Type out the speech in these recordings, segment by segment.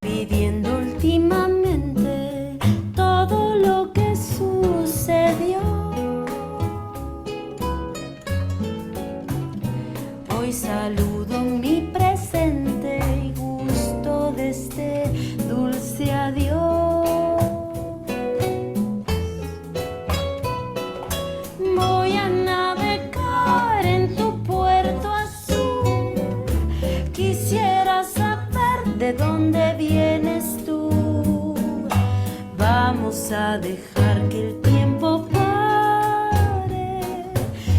Pidiendo últimamente todo lo que sucedió. Hoy saludo mi presente y gusto de este dulce adiós. Voy a navegar en tu puerto azul. Quisiera saber de dónde vienes tú. Vamos a dejar que el tiempo pare,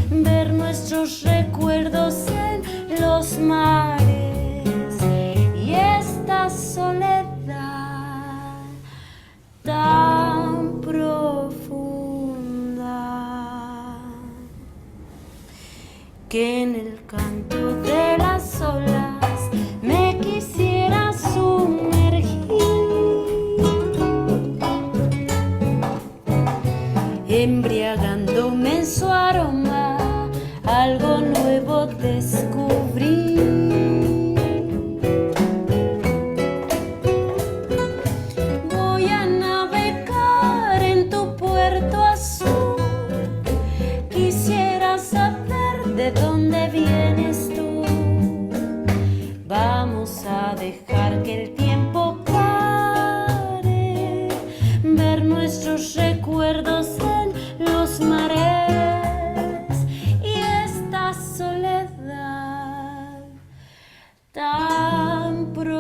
ver nuestros recuerdos en los mares y esta soledad tan profunda que en el canto de las olas me quisiera sumergir, embriagándome en su aroma, algo nuevo descubrí. Voy a navegar en tu puerto azul. Quisiera saber de dónde vienes tú. Vamos a dejar que el tiempo pare, ver nuestros recuerdos en los mares y esta soledad tan profunda.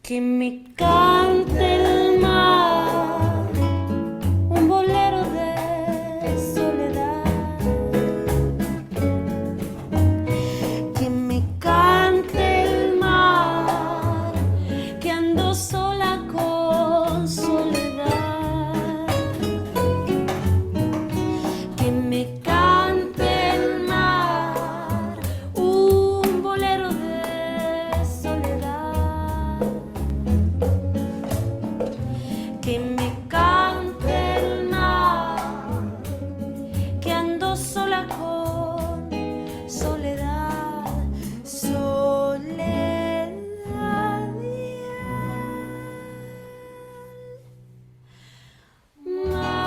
Que me cante el mar, un bolero de soledad. Que me cante el mar, que ando sola con soledad. Que me cante el mar, un bolero de soledad. Que me cante el mar, que ando sola con soledad, soledad y el mar.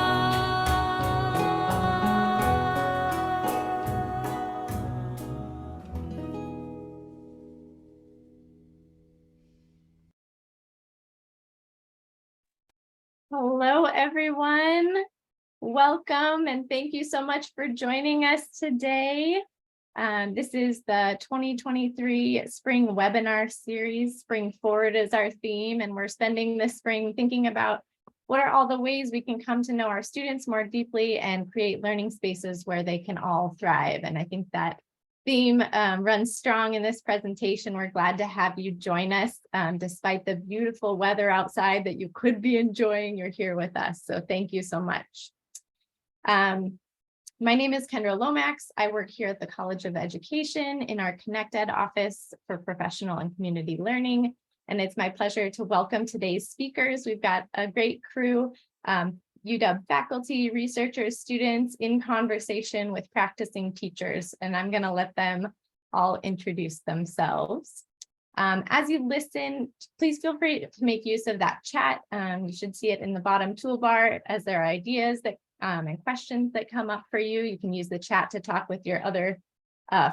Hello, everyone. Welcome and thank you so much for joining us today. This is the 2023 Spring Webinar Series. Spring Forward is our theme, and we're spending this spring thinking about what are all the ways we can come to know our students more deeply and create learning spaces where they can all thrive. And I think that theme runs strong in this presentation. We're glad to have you join us despite the beautiful weather outside that you could be enjoying. You're here with us, so thank you so much. My name is Kendra Lomax. I work here at the College of Education in our ConnectEd office for professional and community learning. And it's my pleasure to welcome today's speakers. We've got a great crew, UW faculty, researchers, students in conversation with practicing teachers, and I'm going to let them all introduce themselves. As you listen, please feel free to make use of that chat. You should see it in the bottom toolbar as there are ideas that and questions that come up for you. You can use the chat to talk with your other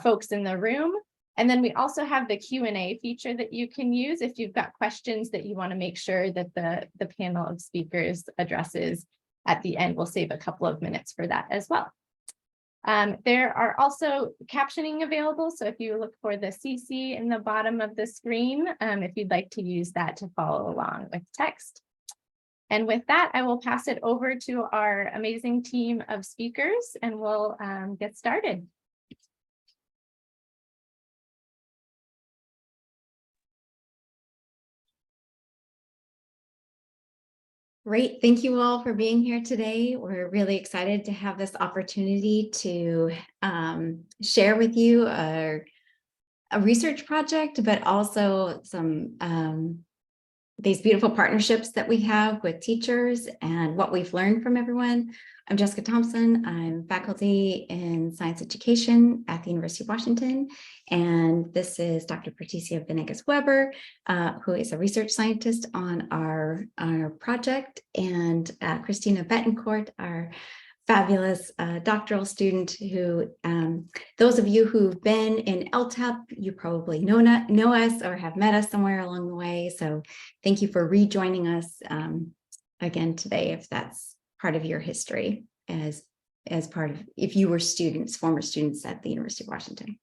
folks in the room. And then we also have the Q&A feature that you can use if you've got questions that you want to make sure that the panel of speakers addresses at the end. We'll save a couple of minutes for that as well. There are also captioning available. So if you look for the CC in the bottom of the screen, if you'd like to use that to follow along with text. And with that, I will pass it over to our amazing team of speakers and we'll get started. Great. Thank you all for being here today. We're really excited to have this opportunity to share with you a research project, but also some these beautiful partnerships that we have with teachers and what we've learned from everyone. I'm Jessica Thompson. I'm faculty in science education at the University of Washington. And this is Dr. Patricia Venegas Weber, who is a research scientist on our project, and Christina Betancourt, our fabulous doctoral student who, those of you who've been in LTEP, you probably know us or have met us somewhere along the way. So thank you for rejoining us again today, if that's part of your history as part of, if you were students, former students at the University of Washington.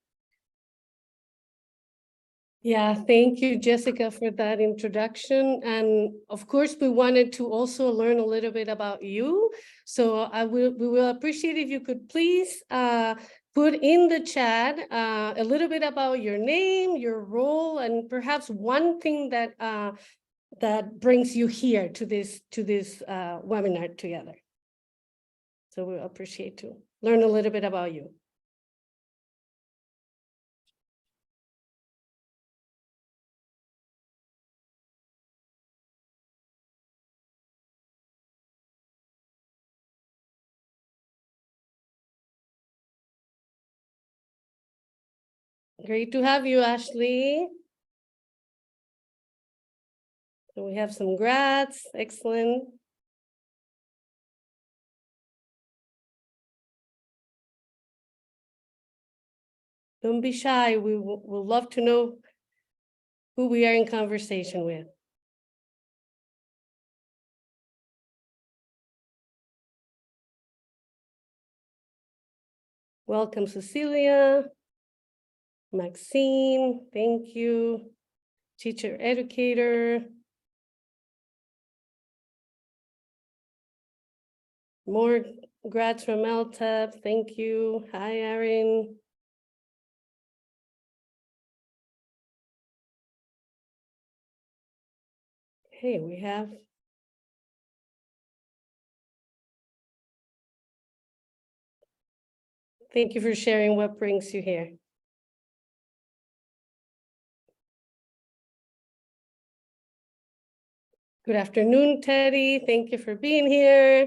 Yeah, thank you, Jessica, for that introduction. And of course, we wanted to also learn a little bit about you. So we will appreciate if you could please put in the chat a little bit about your name, your role, and perhaps one thing that that brings you here to this webinar together. So we'll appreciate to learn a little bit about you. Great to have you, Ashley. So we have some grads, excellent. Don't be shy, we'll love to know who we are in conversation with. Welcome, Cecilia. Maxine, thank you. Teacher educator. More grads from LTEP, thank you. Hi, Erin. Hey, we have. Thank you for sharing what brings you here. Good afternoon, Teddy. Thank you for being here.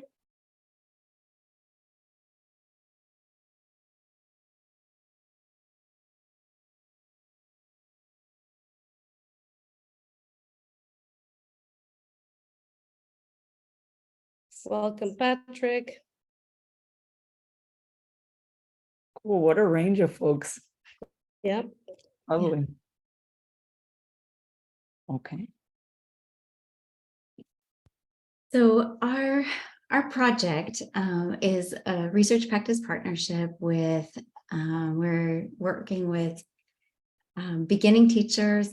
Welcome, Patrick. Cool, what a range of folks. Yep. Lovely. Okay. So our project is a research practice partnership with, we're working with beginning teachers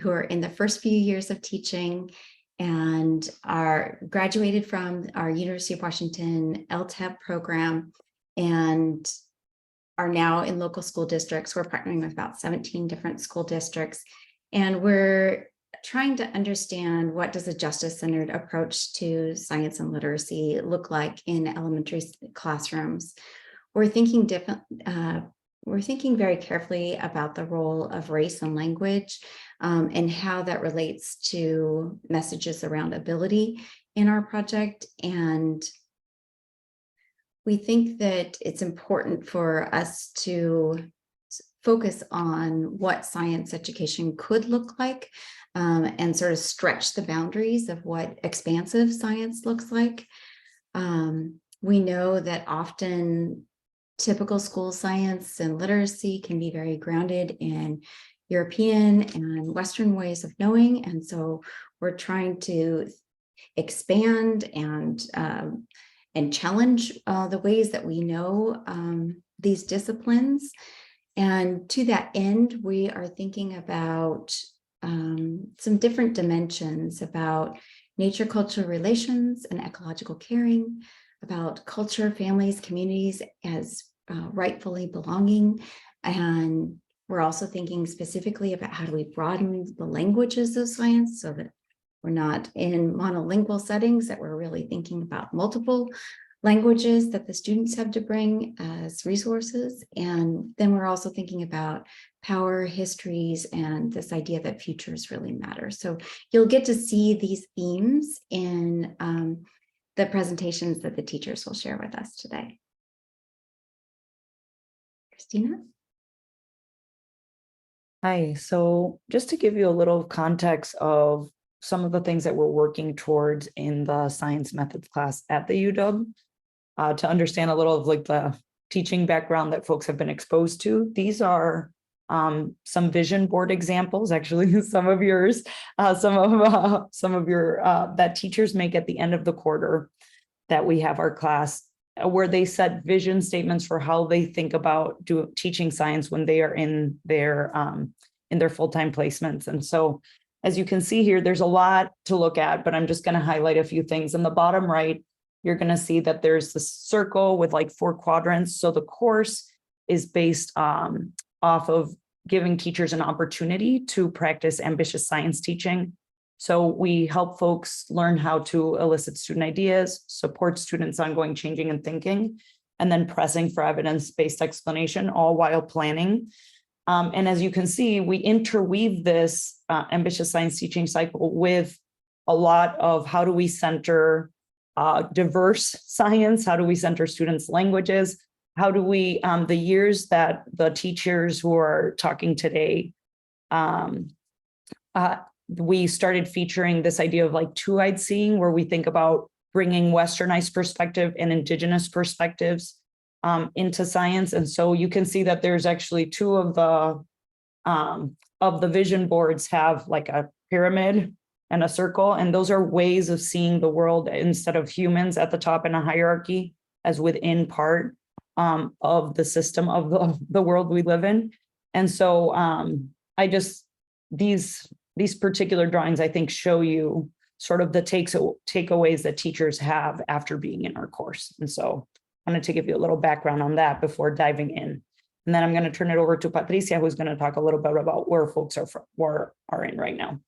who are in the first few years of teaching and are graduated from our University of Washington LTEP program and are now in local school districts. We're partnering with about 17 different school districts, and we're trying to understand what does a justice-centered approach to science and literacy look like in elementary classrooms. We're thinking very carefully about the role of race and language and how that relates to messages around ability in our project. And we think that it's important for us to focus on what science education could look like and sort of stretch the boundaries of what expansive science looks like. We know that often typical school science and literacy can be very grounded in European and Western ways of knowing. And so we're trying to expand and challenge the ways that we know these disciplines. And to that end, we are thinking about some different dimensions about nature-culture relations and ecological caring, about culture, families, communities as rightfully belonging. And we're also thinking specifically about how do we broaden the languages of science so that we're not in monolingual settings, that we're really thinking about multiple languages that the students have to bring as resources. And then we're also thinking about power, histories, and this idea that futures really matter. So you'll get to see these themes in the presentations that the teachers will share with us today. Christina? Hi, so just to give you a little context of some of the things that we're working towards in the science methods class at the UW, to understand a little of like the teaching background that folks have been exposed to. These are some vision board examples, actually some of yours, some of your that teachers make at the end of the quarter that we have our class, where they set vision statements for how they think about teaching science when they are in their full-time placements. And so, as you can see here, there's a lot to look at, but I'm just going to highlight a few things. In the bottom right, you're going to see that there's this circle with like 4 quadrants. So the course is based off of giving teachers an opportunity to practice ambitious science teaching. So we help folks learn how to elicit student ideas, support students' ongoing changing and thinking, and then pressing for evidence-based explanation, all while planning. And as you can see, we interweave this ambitious science teaching cycle with a lot of how do we center diverse science, how do we center students' languages, how do we, the years that the teachers who are talking today, we started featuring this idea of like two-eyed seeing, where we think about bringing Westernized perspective and indigenous perspectives into science. And so you can see that there's actually 2 of the vision boards have like a pyramid and a circle, and those are ways of seeing the world instead of humans at the top in a hierarchy as within part of the system of the world we live in. And so these particular drawings, I think, show you sort of the takeaways that teachers have after being in our course. And so I wanted to give you a little background on that before diving in. And then I'm going to turn it over to Patricia, who's going to talk a little bit about where folks are in right now.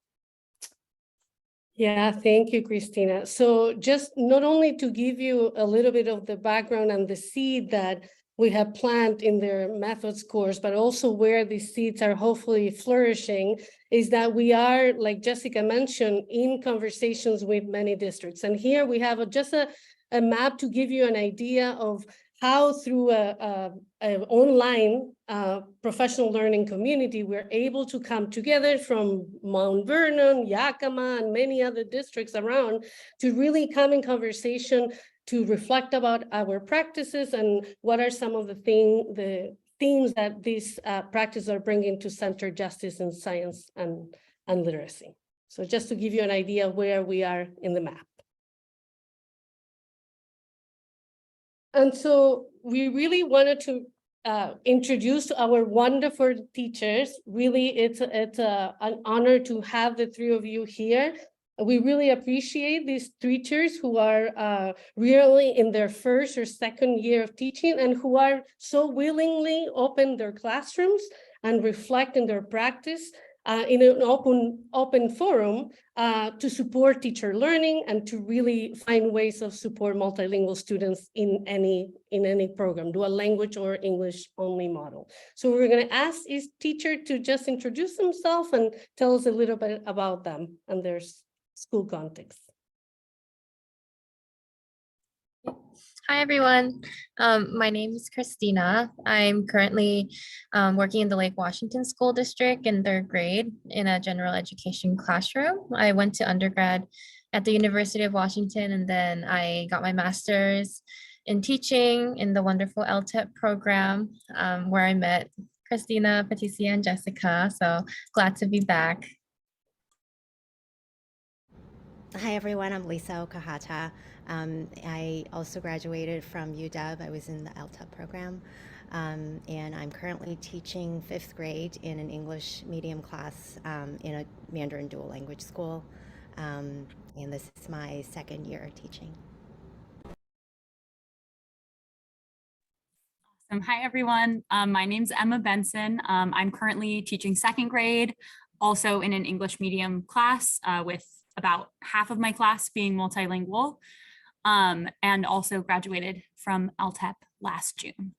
Yeah, thank you, Christina. So just not only to give you a little bit of the background and the seed that we have planted in their methods course, but also where these seeds are hopefully flourishing, is that we are, like Jessica mentioned, in conversations with many districts. And here we have just a map to give you an idea of how through an online professional learning community, we're able to come together from Mount Vernon, Yakima, and many other districts around to really come in conversation to reflect about our practices and what are some of the themes that these practices are bringing to center justice in science and literacy. So just to give you an idea where we are in the map. And so we really wanted to introduce our wonderful teachers. Really, it's an honor to have the 3 of you here. We really appreciate these teachers who are really in their 1st or 2nd year of teaching and who are so willingly open their classrooms and reflect in their practice in an open forum to support teacher learning and to really find ways of support multilingual students in any program, do a language or English only model. So we're going to ask each teacher to just introduce themselves and tell us a little bit about them and their school context. Hi, everyone. My name is Christina. I'm currently working in the Lake Washington School District in 3rd grade in a general education classroom. I went to undergrad at the University of Washington, and then I got my master's in teaching in the wonderful LTEP program, where I met Christina, Patricia, and Jessica. So glad to be back. Hi everyone, I'm Lisa Okahata. I also graduated from UW. I was in the LTEP program, and I'm currently teaching 5th grade in an English medium class in a Mandarin dual language school, and this is my 2nd year teaching. Hi everyone, my name's Emma Benson. I'm currently teaching 2nd grade, also in an English medium class with about half of my class being multilingual. and also graduated from LTEP last June.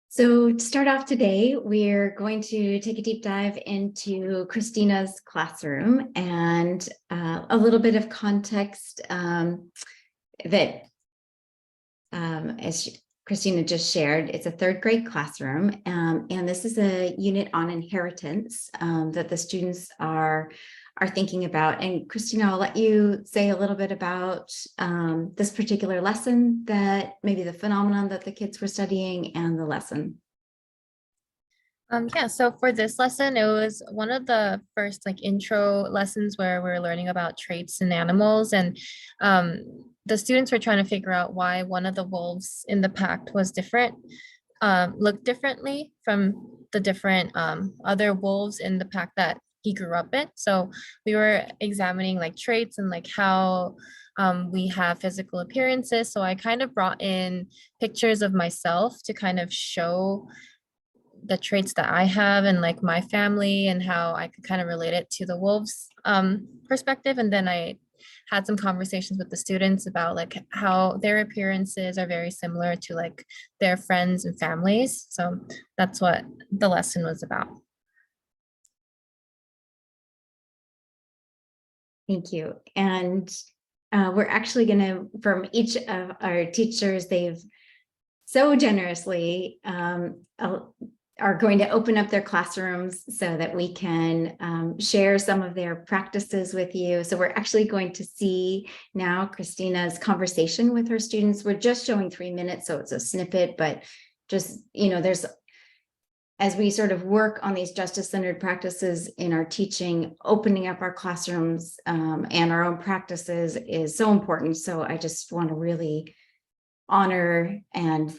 So to start off today, we're going to take a deep dive into Christina's classroom and a little bit of context that as Christina just shared, it's a third grade classroom, and this is a unit on inheritance that the students are thinking about. And Christina, I'll let you say a little bit about this particular lesson, that maybe the phenomenon that the kids were studying and the lesson. Yeah, so for this lesson, it was one of the first like intro lessons where we're learning about traits in animals, and the students were trying to figure out why one of the wolves in the pack was different, looked differently from the different other wolves in the pack that he grew up in. So we were examining like traits and like how we have physical appearances. So I kind of brought in pictures of myself to kind of show the traits that I have and like my family and how I could kind of relate it to the wolves perspective. And then I had some conversations with the students about like how their appearances are very similar to like their friends and families. So that's what the lesson was about. Thank you. And we're actually going to, from each of our teachers, they've so generously are going to open up their classrooms so that we can share some of their practices with you. So we're actually going to see now Christina's conversation with her students. We're just showing 3 minutes, so it's a snippet, but just, you know, there's, as we sort of work on these justice-centered practices in our teaching, opening up our classrooms and our own practices is so important. So I just want to really honor, and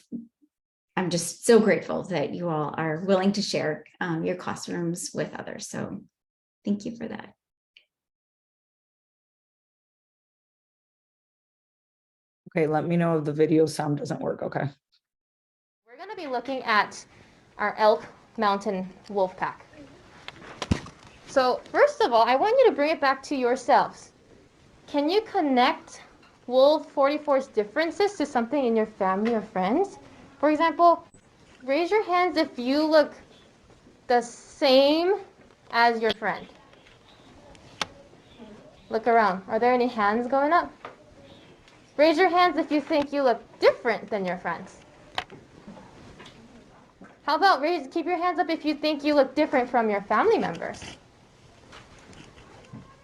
I'm just so grateful that you all are willing to share your classrooms with others. So thank you for that. Okay, let me know if the video sound doesn't work. Okay. We're going to be looking at our elk mountain wolf pack. So first of all, I want you to bring it back to yourselves. Can you connect Wolf 44's differences to something in your family or friends? For example, raise your hands if you look the same as your friend. Look around. Are there any hands going up? Raise your hands if you think you look different than your friends. How about keep your hands up if you think you look different from your family members.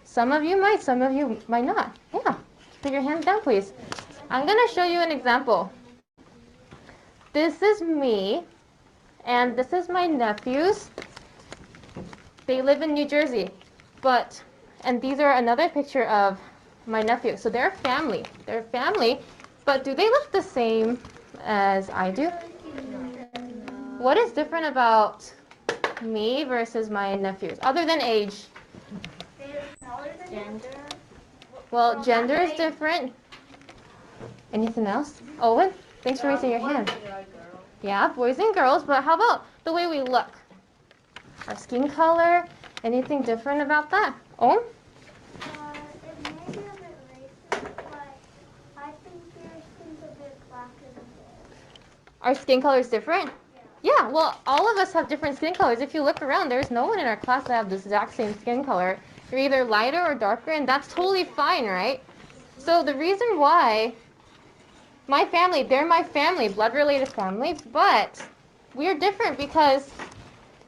Some of you might, some of you might not. Yeah, put your hands down, please. I'm going to show you an example. This is me, and this is my nephews. They live in New Jersey, and these are another picture of my nephew. So they're family, but do they look the same as I do? What is different about me versus my nephews, other than age? Gender. Well, gender is different. Anything else? Owen, thanks for raising your hand. Yeah, boys and girls, but how about the way we look? Our skin color, anything different about that? Owen? It may be a bit racist, but I think your skin's a bit blacker than theirs. Our skin color is different? Yeah, well, all of us have different skin colors. If you look around, there's no one in our class that have the exact same skin color. You're either lighter or darker, and that's totally fine, right? So the reason why my family, they're my family, blood-related family, but we're different because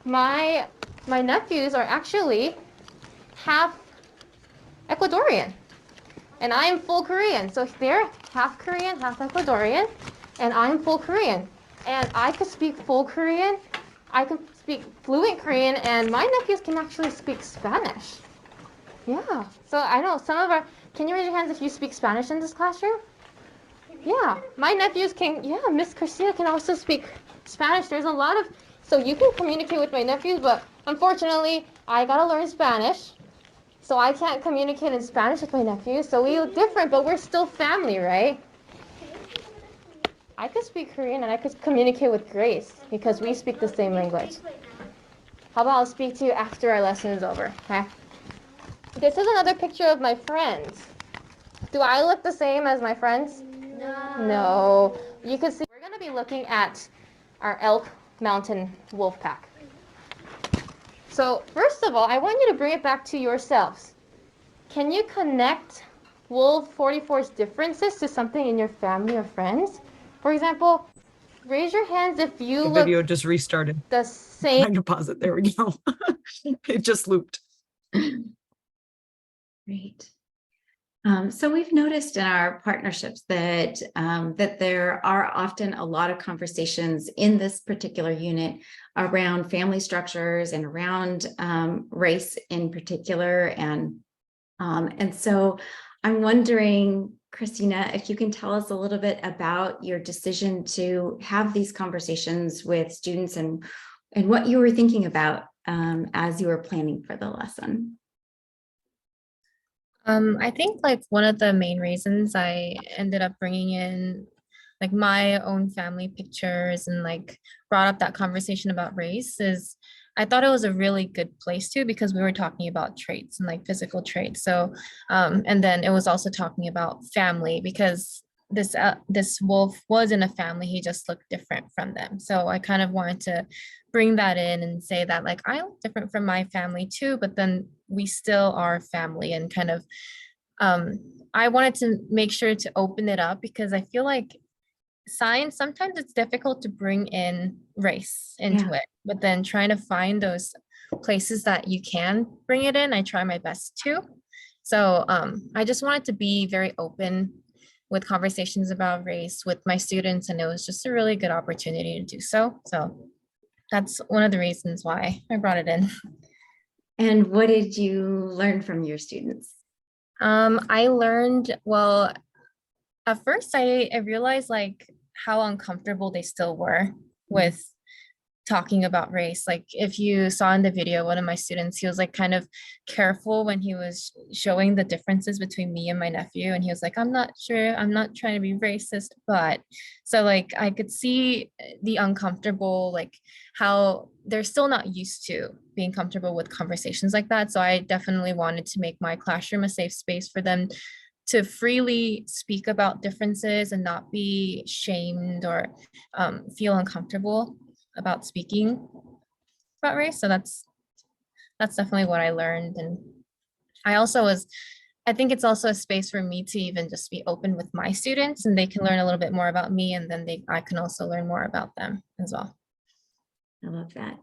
my nephews are actually half Ecuadorian, and I am full Korean. So they're half Korean, half Ecuadorian, and I'm full Korean. And I could speak full Korean, I could speak fluent Korean, and my nephews can actually speak Spanish. Yeah, so I know some of our, can you raise your hands if you speak Spanish in this classroom? Yeah, my nephews can, yeah, Miss Christina can also speak Spanish. There's a lot of, so you can communicate with my nephews, but unfortunately, I gotta learn Spanish. So I can't communicate in Spanish with my nephews, so we look different, but we're still family, right? I could speak Korean and I could communicate with Grace because we speak the same language. How about I'll speak to you after our lesson is over, okay? This is another picture of my friends. Do I look the same as my friends? No. You can see we're going to be looking at our elk mountain wolf pack. So first of all, I want you to bring it back to yourselves. Can you connect Wolf 44's differences to something in your family or friends? For example, raise your hands if you The look video just restarted. the same. Trying to pause it. There we go. It just looped. Great. So we've noticed in our partnerships that that there are often a lot of conversations in this particular unit around family structures and around race in particular, and so I'm wondering, Christina, if you can tell us a little bit about your decision to have these conversations with students and what you were thinking about as you were planning for the lesson. I think like one of the main reasons I ended up bringing in like my own family pictures and like brought up that conversation about race is I thought it was a really good place to, because we were talking about traits and like physical traits. So, and then it was also talking about family, because this wolf was in a family, he just looked different from them. So I kind of wanted to bring that in and say that like I look different from my family too, but then we still are family, and kind of I wanted to make sure to open it up, because I feel like science, sometimes it's difficult to bring in race into it, but then trying to find those places that you can bring it in, I try my best to. So I just wanted to be very open with conversations about race with my students, and it was just a really good opportunity to do so. So that's one of the reasons why I brought it in. And what did you learn from your students? I learned, well, at first I realized like how uncomfortable they still were with talking about race. Like if you saw in the video, one of my students, he was like kind of careful when he was showing the differences between me and my nephew. And he was like, I'm not sure, I'm not trying to be racist, but so like I could see the uncomfortable, like how they're still not used to being comfortable with conversations like that. So I definitely wanted to make my classroom a safe space for them to freely speak about differences and not be shamed or feel uncomfortable about speaking about race. So that's definitely what I learned. And I think it's also a space for me to even just be open with my students, and they can learn a little bit more about me, and then I can also learn more about them as well. I love that.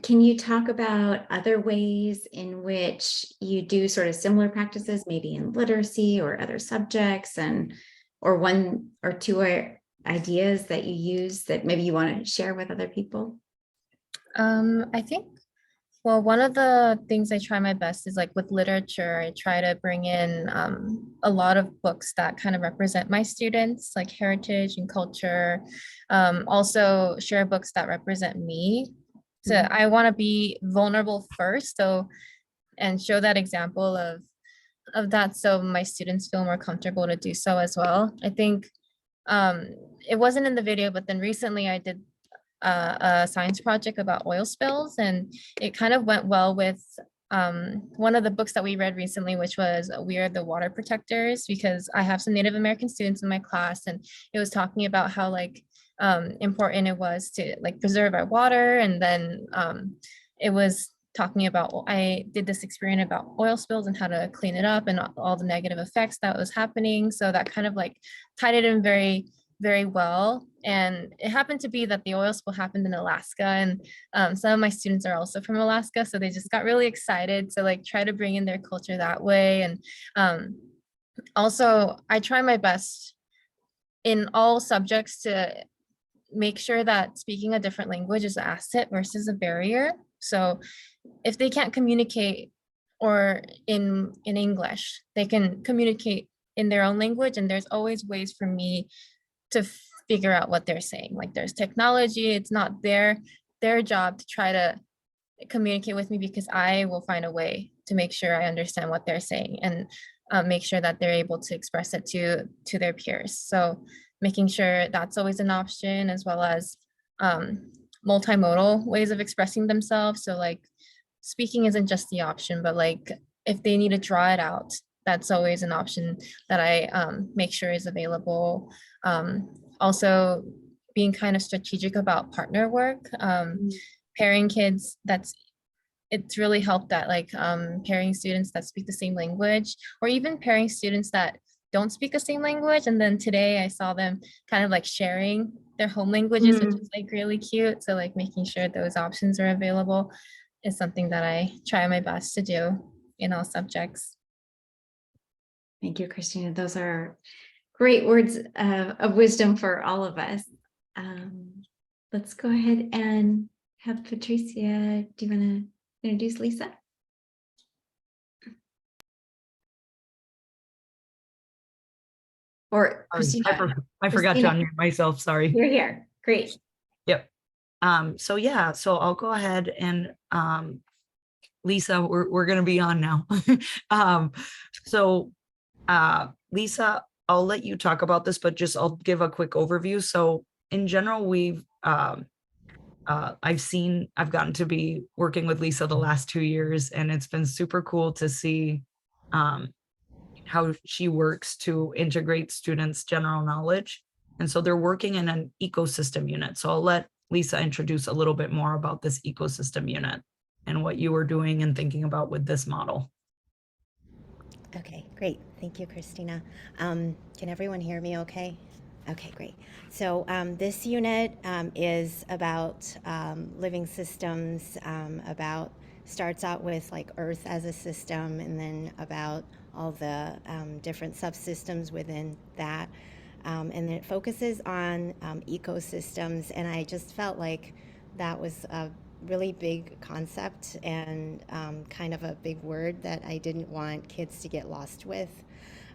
Can you talk about other ways in which you do sort of similar practices, maybe in literacy or other subjects, or one or two ideas that you use that maybe you want to share with other people? I think, well, one of the things I try my best is like with literature, I try to bring in a lot of books that kind of represent my students, like heritage and culture. Also share books that represent me. So I want to be vulnerable first, so, and show that example of that, so my students feel more comfortable to do so as well. I think it wasn't in the video, but then recently I did a science project about oil spills, and it kind of went well with one of the books that we read recently, which was We Are the Water Protectors, because I have some Native American students in my class, and it was talking about how like important it was to like preserve our water. And then it was talking about, I did this experiment about oil spills and how to clean it up and all the negative effects that was happening. So that kind of like tied it in very, very well. And it happened to be that the oil spill happened in Alaska, and some of my students are also from Alaska. So they just got really excited to like try to bring in their culture that way. And also I try my best in all subjects to make sure that speaking a different language is an asset versus a barrier. So if they can't communicate or in English, they can communicate in their own language, and there's always ways for me to figure out what they're saying. Like there's technology, it's not their job to try to communicate with me, because I will find a way to make sure I understand what they're saying, and make sure that they're able to express it to their peers. So making sure that's always an option, as well as multimodal ways of expressing themselves. So like speaking isn't just the option, but like if they need to draw it out, that's always an option that I make sure is available. Also being kind of strategic about partner work, pairing kids, it's really helped that like pairing students that speak the same language, or even pairing students that don't speak the same language. And then today I saw them kind of like sharing their home languages, which is like really cute. So like making sure those options are available is something that I try my best to do in all subjects. Thank you, Christina. Those are great words of wisdom for all of us. Let's go ahead and have Patricia. Do you want to introduce Lisa? Or Christina? I forgot to unmute myself. Sorry. You're here. Great. Yep. So yeah, so I'll go ahead and Lisa, we're gonna be on now. Lisa, I'll let you talk about this, but just I'll give a quick overview. So in general, I've gotten to be working with Lisa the last 2 years, and it's been super cool to see how she works to integrate students' general knowledge. And so they're working in an ecosystem unit. So I'll let Lisa introduce a little bit more about this ecosystem unit and what you were doing and thinking about with this model. Okay, great. Thank you, Christina. Can everyone hear me okay? Okay, great. So this unit is about living systems, starts out with like Earth as a system, and then about all the different subsystems within that. And then it focuses on ecosystems, and I just felt like that was a really big concept and kind of a big word that I didn't want kids to get lost with.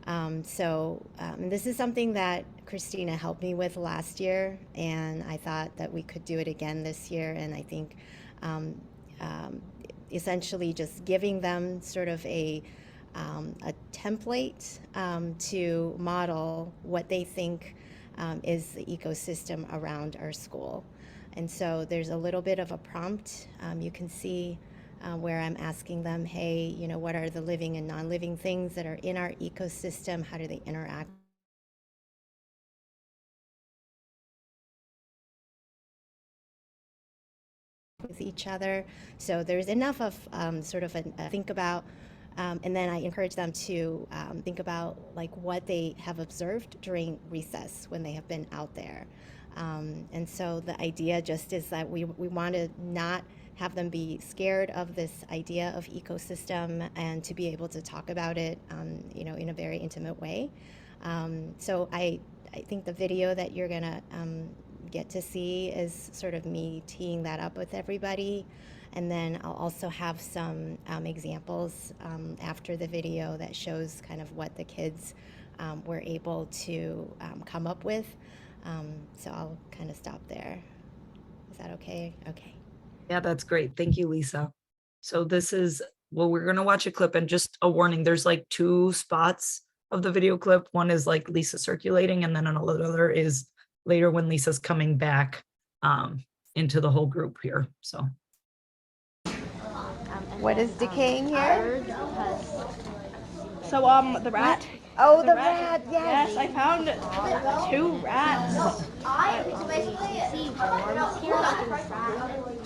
This is something that Christina helped me with last year, and I thought that we could do it again this year. And I think essentially just giving them sort of a template to model what they think is the ecosystem around our school. And so there's a little bit of a prompt. You can see where I'm asking them, hey, you know, what are the living and non-living things that are in our ecosystem? How do they interact with each other? So there's enough of sort of a think about, and then I encourage them to think about like what they have observed during recess when they have been out there. And so the idea just is that we want to not have them be scared of this idea of ecosystem and to be able to talk about it, you know, in a very intimate way. So I think the video that you're gonna get to see is sort of me teeing that up with everybody. And then I'll also have some examples after the video that shows kind of what the kids were able to come up with. So I'll kind of stop there. Is that okay? Okay. Yeah, that's great. Thank you, Lisa. So this is, well, we're going to watch a clip, and just a warning, there's like 2 spots of the video clip. One is like Lisa circulating, and then another is later when Lisa's coming back into the whole group here. So. What is decaying here? So the rat. Oh, the rat, yes. Yes, I found 2 rats.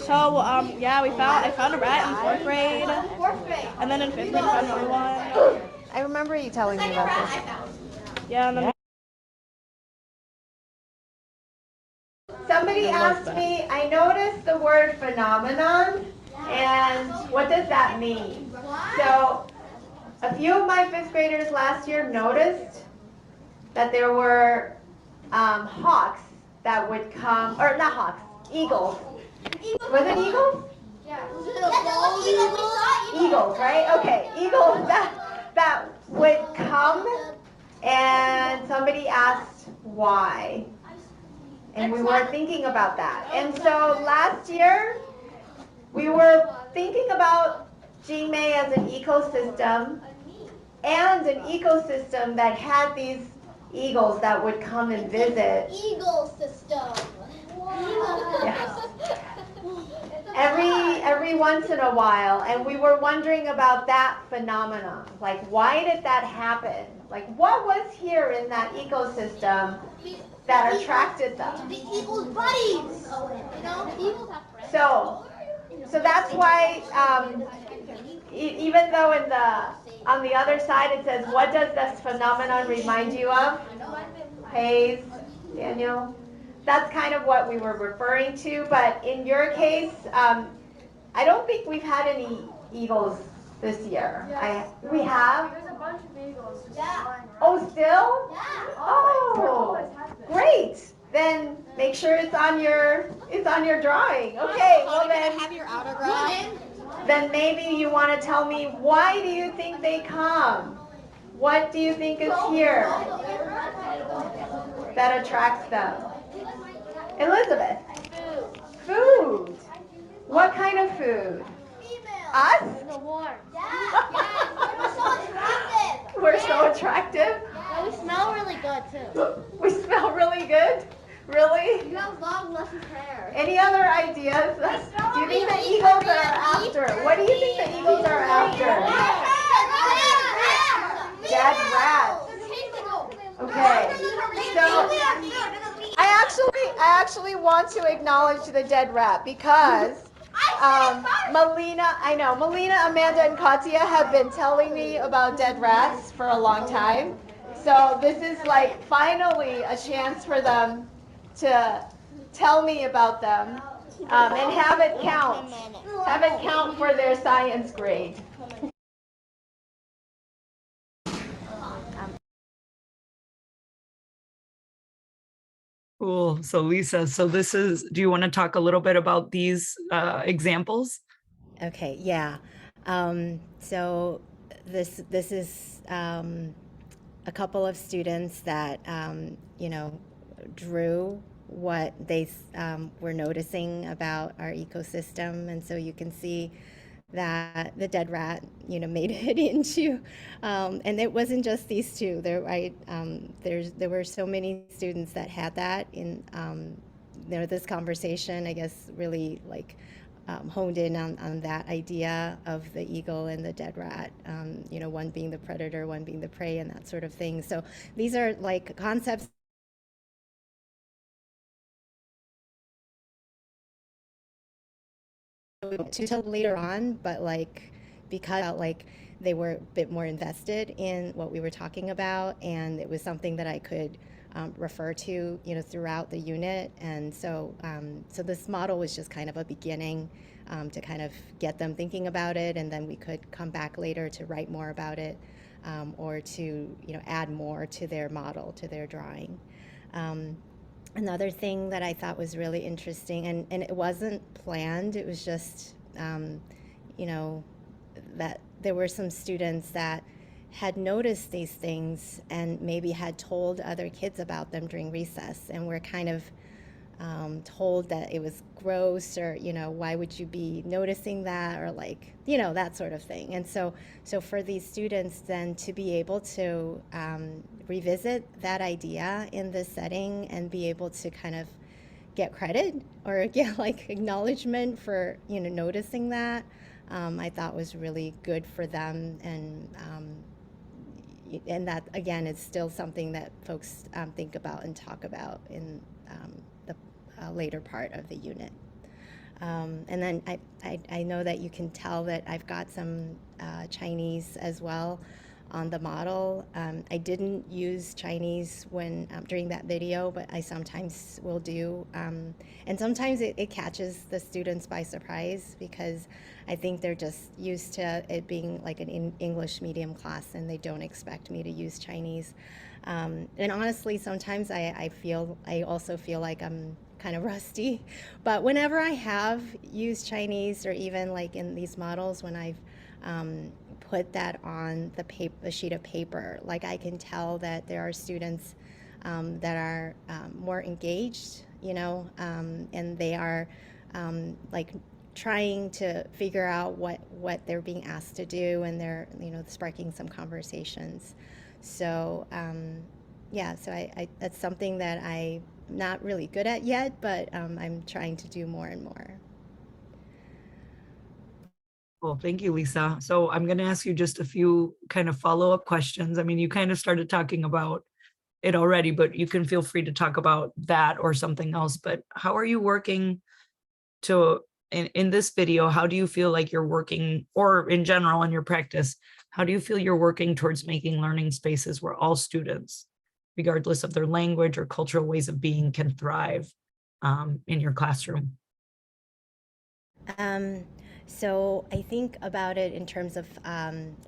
So yeah, I found a rat in 4th grade, and then in 5th grade I found another one. I remember you telling me about this. Yeah, and then Somebody asked me, I noticed the word phenomenon, and what does that mean? So a few of my 5th graders last year noticed that there were hawks that would come, or not hawks, eagles. Was it eagles? Yeah. Eagles, right? Okay, eagles that would come, and somebody asked why. And we were thinking about that. And so last year, we were thinking about Jingmei as an ecosystem, and an ecosystem that had these eagles that would come and visit. Eagle system. Yeah. every once in a while, and we were wondering about that phenomenon. Like, why did that happen? Like, what was here in that ecosystem that attracted them? The eagle's buddies. You know, the eagles have friends. So that's why, even though on the other side it says, what does this phenomenon remind you of? Hayes, Daniel? That's kind of what we were referring to, but in your case, I don't think we've had any eagles this year. We have? There's a bunch of eagles. Oh, still? Yeah. Oh, great. Then make sure it's on your drawing. Okay, well then. Have your autograph. Then maybe you want to tell me, why do you think they come? What do you think is here that attracts them? Elizabeth? Food. What kind of food? Us? The warm. Yeah. We're so attractive. We're so attractive? Yeah, we smell really good too. We smell really good? Really? You have long, luscious hair. Any other ideas? Do you think the eagles are after? What do you think the eagles are after? Dead rats. Okay. So I actually want to acknowledge the dead rat because Melina, Amanda, and Katya have been telling me about dead rats for a long time. So this is like finally a chance for them to tell me about them and have it count for their science grade. Cool. So Lisa, do you want to talk a little bit about these examples? Okay, yeah. So this is a couple of students that drew what they were noticing about our ecosystem, and so you can see that the dead rat, made it into, and it wasn't just these two. There were so many students that had that in, this conversation, I guess, really honed in on that idea of the eagle and the dead rat, one being the predator, one being the prey, and that sort of thing. So these are concepts to tell later on, but because they were a bit more invested in what we were talking about, and it was something that I could refer to throughout the unit. And so this model was just kind of a beginning to kind of get them thinking about it, and then we could come back later to write more about it, or to add more to their model, to their drawing. Another thing that I thought was really interesting, and it wasn't planned, it was just, that there were some students that had noticed these things and maybe had told other kids about them during recess, and were kind of told that it was gross, or why would you be noticing that, or that sort of thing. And so for these students then to be able to revisit that idea in this setting and be able to kind of get credit or get acknowledgement for noticing that, I thought was really good for them. And that again is still something that folks think about and talk about in the later part of the unit. And then I know that you can tell that I've got some Chinese as well on the model. I didn't use Chinese when during that video, but I sometimes will do. And sometimes it catches the students by surprise, because I think they're just used to it being like an English medium class, and they don't expect me to use Chinese. And honestly, sometimes I also feel like I'm kind of rusty, but whenever I have used Chinese, or even in these models, when I've put that on the sheet of paper, I can tell that there are students that are more engaged, and they are trying to figure out what they're being asked to do, and they're sparking some conversations. So so I that's something that I'm not really good at yet, but I'm trying to do more and more. Well, thank you, Lisa. So I'm going to ask you just a few kind of follow-up questions. I mean, you kind of started talking about it already, but you can feel free to talk about that or something else. But how are you working to, in this video, how do you feel like you're working, or in general in your practice, how do you feel you're working towards making learning spaces where all students, regardless of their language or cultural ways of being, can thrive in your classroom? So I think about it in terms of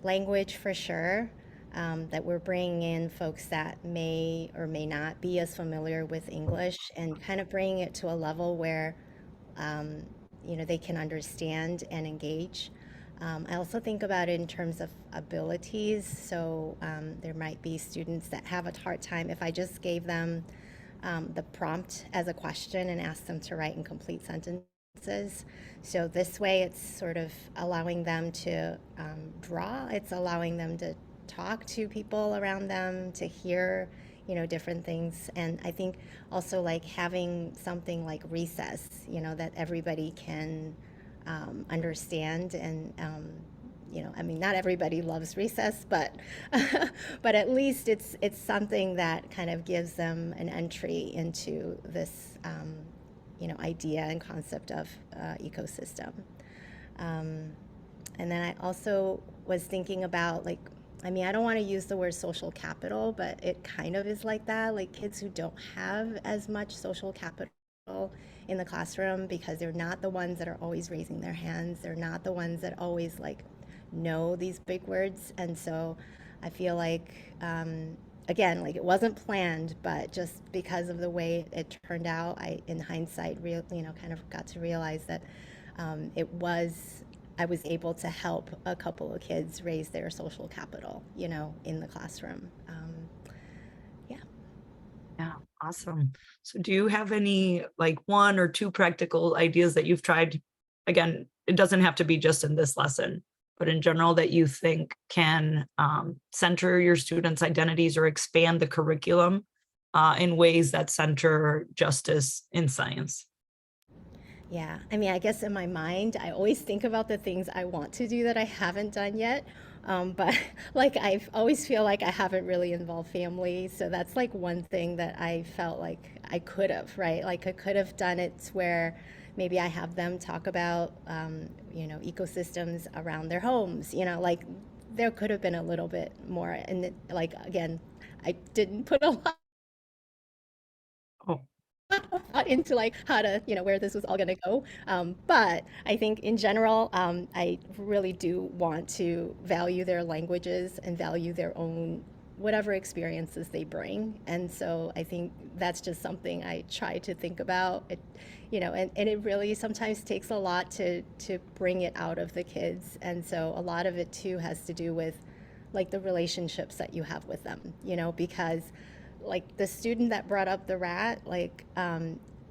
language for sure, that we're bringing in folks that may or may not be as familiar with English and kind of bringing it to a level where, you know, they can understand and engage. I also think about it in terms of abilities. So there might be students that have a hard time if I just gave them the prompt as a question and asked them to write in complete sentences. So this way it's sort of allowing them to draw, it's allowing them to talk to people around them, to hear, you know, different things. And I think also like having something like recess, you know, that everybody can understand. And you know, I mean, not everybody loves recess, but but at least it's something that kind of gives them an entry into this you know, idea and concept of ecosystem. And then I also was thinking about, like, I mean, I don't want to use the word social capital, but it kind of is like that, like kids who don't have as much social capital in the classroom because they're not the ones that are always raising their hands. They're not the ones that always like know these big words. And so I feel like, again, like it wasn't planned, but just because of the way it turned out, I, in hindsight, you know, kind of got to realize that I was able to help a couple of kids raise their social capital, you know, in the classroom. Yeah, awesome. So do you have any like 1 or 2 practical ideas that you've tried? Again, it doesn't have to be just in this lesson, but in general that you think can center your students' identities or expand the curriculum in ways that center justice in science? Yeah, I mean, I guess in my mind, I always think about the things I want to do that I haven't done yet. But like, I always feel like I haven't really involved family. So that's like one thing that I felt like I could have, right? Like I could have done it where maybe I have them talk about, you know, ecosystems around their homes, you know, like there could have been a little bit more. And like, again, I didn't put a lot into like how to, you know, where this was all going to go. But I think in general, I really do want to value their languages and value their own whatever experiences they bring. And so I think that's just something I try to think about, it, you know, and it really sometimes takes a lot to bring it out of the kids. And so a lot of it too has to do with like the relationships that you have with them, you know, because like the student that brought up the rat, like,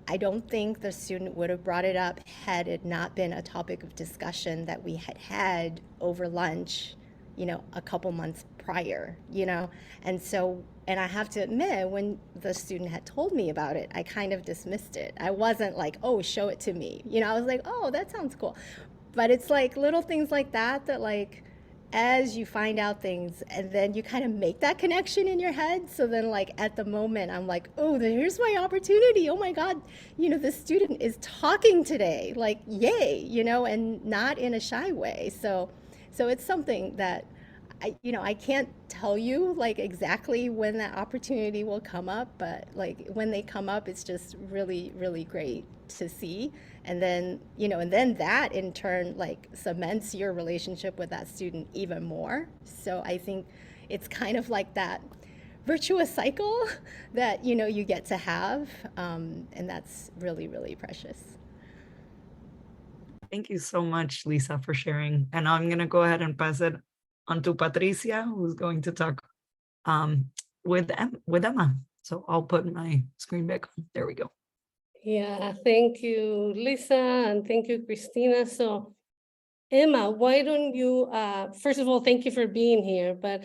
I don't think the student would have brought it up had it not been a topic of discussion that we had over lunch, you know, a couple months prior, you know? And so, and I have to admit, when the student had told me about it, I kind of dismissed it. I wasn't like, oh, show it to me. You know, I was like, oh, that sounds cool. But it's like little things like that, that like, as you find out things and then you kind of make that connection in your head. So then like at the moment I'm like, oh, here's my opportunity. Oh my God, you know, this student is talking today, like, yay, you know, and not in a shy way. So it's something that I can't tell you like exactly when that opportunity will come up, but like when they come up, it's just really, really great to see. And then, you know, and then that in turn like cements your relationship with that student even more. So I think it's kind of like that virtuous cycle that, you know, you get to have. And that's really, really precious. Thank you so much, Lisa, for sharing. And I'm going to go ahead and pass it on to Patricia, who's going to talk with Emma. So I'll put my screen back on. There we go. Yeah, thank you, Lisa, and thank you, Christina. So Emma, why don't you, first of all, thank you for being here, but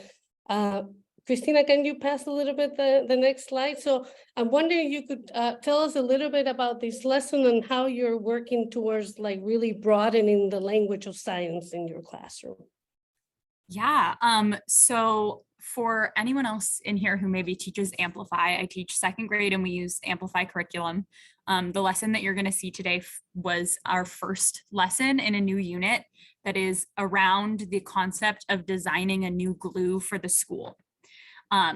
Christina, can you pass a little bit the next slide? So I'm wondering if you could tell us a little bit about this lesson and how you're working towards like really broadening the language of science in your classroom. Yeah, so for anyone else in here who maybe teaches Amplify, I teach second grade and we use Amplify curriculum. The lesson that you're going to see today was our first lesson in a new unit that is around the concept of designing a new glue for the school.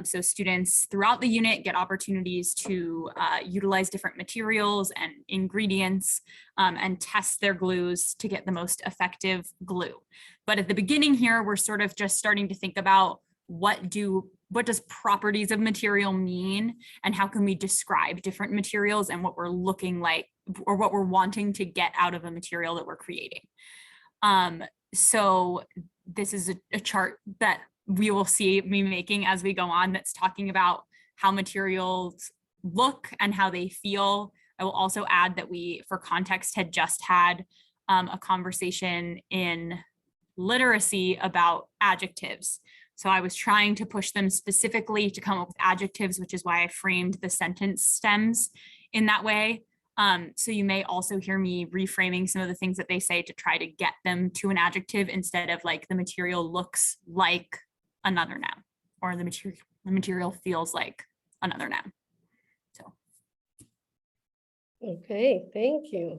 So students throughout the unit get opportunities to utilize different materials and ingredients and test their glues to get the most effective glue. But at the beginning here, we're sort of just starting to think about what does properties of material mean and how can we describe different materials and what we're looking like or what we're wanting to get out of a material that we're creating. So this is a chart that we will see me making as we go on that's talking about how materials look and how they feel. I will also add that we, for context, had just had a conversation in literacy about adjectives. So I was trying to push them specifically to come up with adjectives, which is why I framed the sentence stems in that way. So you may also hear me reframing some of the things that they say to try to get them to an adjective instead of like the material looks like another noun or the material feels like another noun. So. Okay, thank you.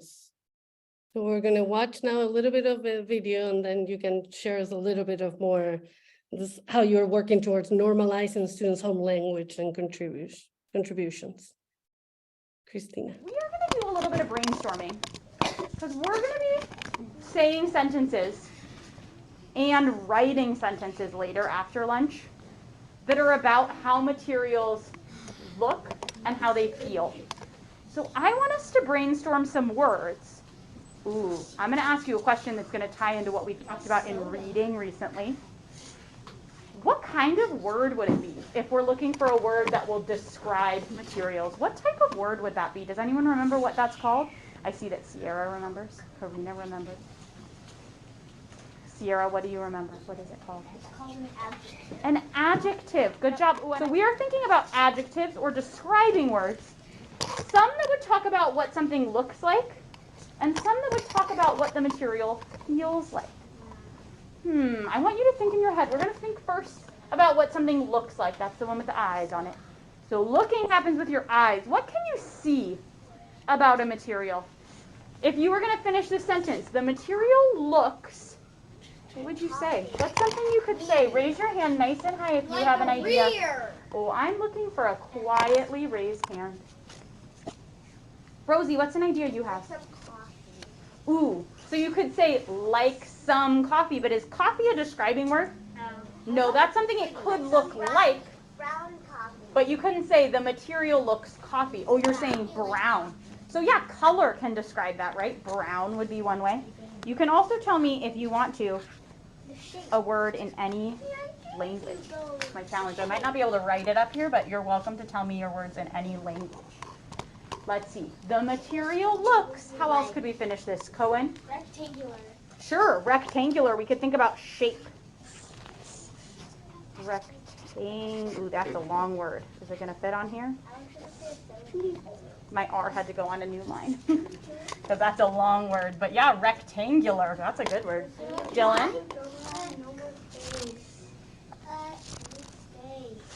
So we're going to watch now a little bit of a video and then you can share us a little bit of more this how you're working towards normalizing students' home language and contributions. Christina. We are going to do a little bit of brainstorming because we're going to be saying sentences and writing sentences later after lunch that are about how materials look and how they feel. So I want us to brainstorm some words. Ooh, I'm going to ask you a question that's going to tie into what we talked about in reading recently. What kind of word would it be if we're looking for a word that will describe materials? What type of word would that be? Does anyone remember what that's called? I see that Sierra remembers. Karina remembers. Sierra, what do you remember? What is it called? It's called an adjective. An adjective. Good job. So we are thinking about adjectives or describing words. Some that would talk about what something looks like, and some that would talk about what the material feels like. I want you to think in your head. We're going to think first about what something looks like. That's the one with the eyes on it. So looking happens with your eyes. What can you see about a material? If you were going to finish this sentence, the material looks, what would you say? What's something you could say? Raise your hand nice and high if you have an idea. Oh, I'm looking for a quietly raised hand. Rosie, what's an idea you have? Ooh, so you could say like some coffee, but is coffee a describing word? No, that's something it could look like. Brown coffee. But you couldn't say the material looks coffee. Oh, you're saying brown. So yeah, color can describe that, right? Brown would be one way. You can also tell me if you want to a word in any language. It's my challenge. I might not be able to write it up here, but you're welcome to tell me your words in any language. Let's see. The material looks. How else could we finish this? Cohen? Rectangular. Sure, rectangular. We could think about shape. Rectangle. Ooh, that's a long word. Is it going to fit on here? My R had to go on a new line. Because that's a long word. But yeah, rectangular. That's a good word. Dylan?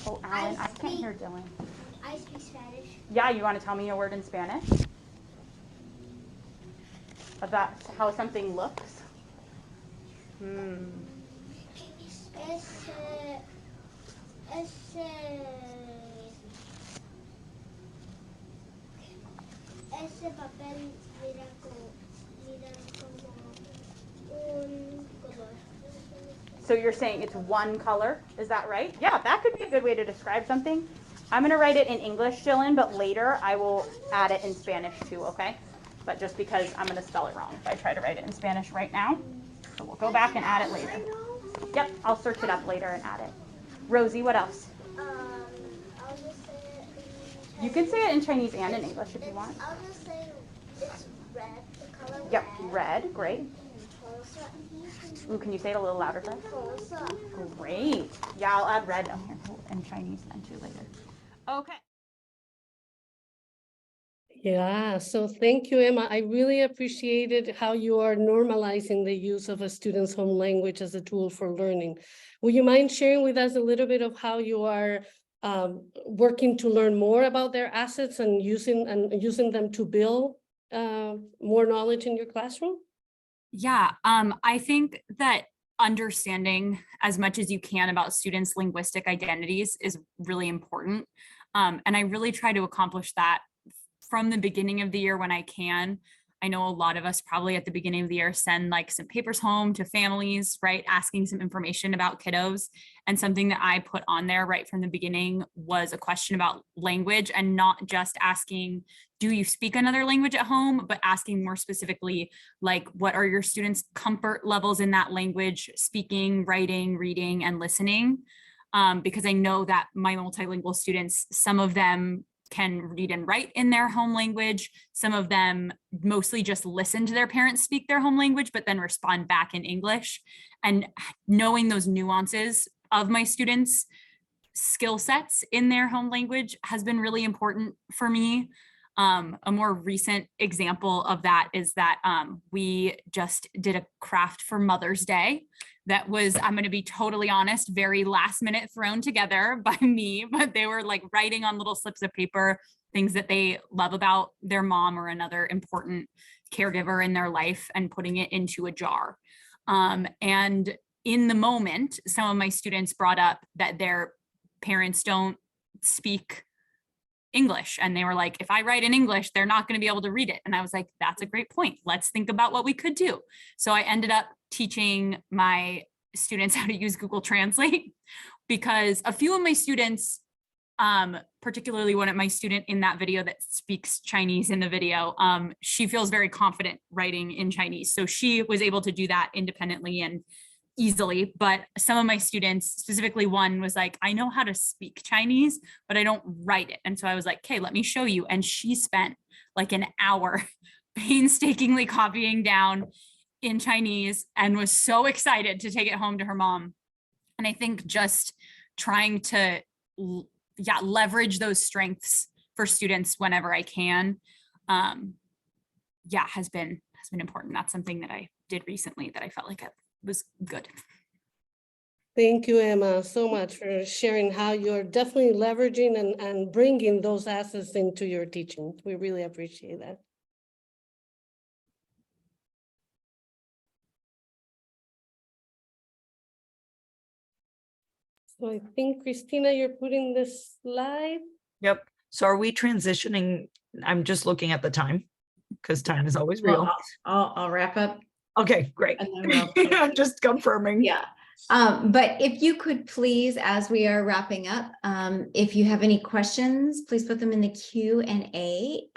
Oh, Alan, I can't hear Dylan. I speak Spanish. Yeah, you want to tell me a word in Spanish? About how something looks? Ese papel mira como un color. So you're saying it's one color, is that right? Yeah, that could be a good way to describe something. I'm going to write it in English, Dylan, but later I will add it in Spanish too, okay? But just because I'm going to spell it wrong if I try to write it in Spanish right now. So we'll go back and add it later. Yep, I'll search it up later and add it. Rosie, what else? I'll just say it in You can say it in Chinese and in English if you want. I'll just say it's red, the color Yep, red. red, great. Color Ooh, can you say it a little louder, Fred? Great. Yeah, I'll add red on here and Chinese then too later. Okay. Yeah, so thank you, Emma. I really appreciated how you are normalizing the use of a student's home language as a tool for learning. Would you mind sharing with us a little bit of how you are working to learn more about their assets and using them to build more knowledge in your classroom? Yeah, I think that understanding as much as you can about students' linguistic identities is really important. And I really try to accomplish that from the beginning of the year when I can. I know a lot of us probably at the beginning of the year send like some papers home to families, right? Asking some information about kiddos. And something that I put on there right from the beginning was a question about language, and not just asking, do you speak another language at home, but asking more specifically, like, what are your students' comfort levels in that language, speaking, writing, reading, and listening? Because I know that my multilingual students, some of them can read and write in their home language. Some of them mostly just listen to their parents speak their home language, but then respond back in English. And knowing those nuances of my students' skill sets in their home language has been really important for me. A more recent example of that is that we just did a craft for Mother's Day that was, I'm going to be totally honest, very last minute thrown together by me, but they were like writing on little slips of paper things that they love about their mom or another important caregiver in their life, and putting it into a jar. And in the moment, some of my students brought up that their parents don't speak English, and they were like, if I write in English, they're not going to be able to read it. And I was like, that's a great point. Let's think about what we could do. So I ended up teaching my students how to use Google Translate, because a few of my students, particularly one of my student in that video that speaks Chinese in the video, she feels very confident writing in Chinese. So she was able to do that independently and easily. But some of my students, specifically one, was like, I know how to speak Chinese, but I don't write it. And so I was like, okay, let me show you. And she spent like an hour painstakingly copying down in Chinese and was so excited to take it home to her mom. And I think just trying to leverage those strengths for students whenever I can, has been important. That's something that I did recently that I felt like it was good. Thank you, Emma, so much for sharing how you're definitely leveraging and bringing those assets into your teaching. We really appreciate that. So I think, Christina, you're putting this slide. Yep. So are we transitioning? I'm just looking at the time because time is always real. Well, I'll wrap up. Okay, great. And then we'll I'm just confirming. Yeah. But if you could please, as we are wrapping up, if you have any questions, please put them in the Q&A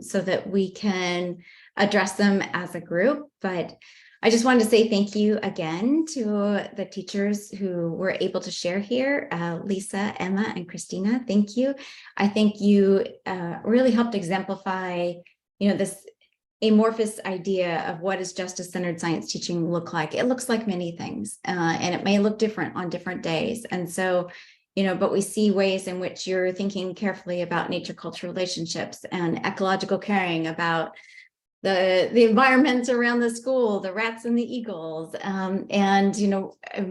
so that we can address them as a group. But I just wanted to say thank you again to the teachers who were able to share here, Lisa, Emma, and Christina. Thank you. I think you really helped exemplify, this amorphous idea of what does justice-centered science teaching look like. It looks like many things, and it may look different on different days. And so, but we see ways in which you're thinking carefully about nature-culture relationships and ecological caring, about the environments around the school, the rats and the eagles, and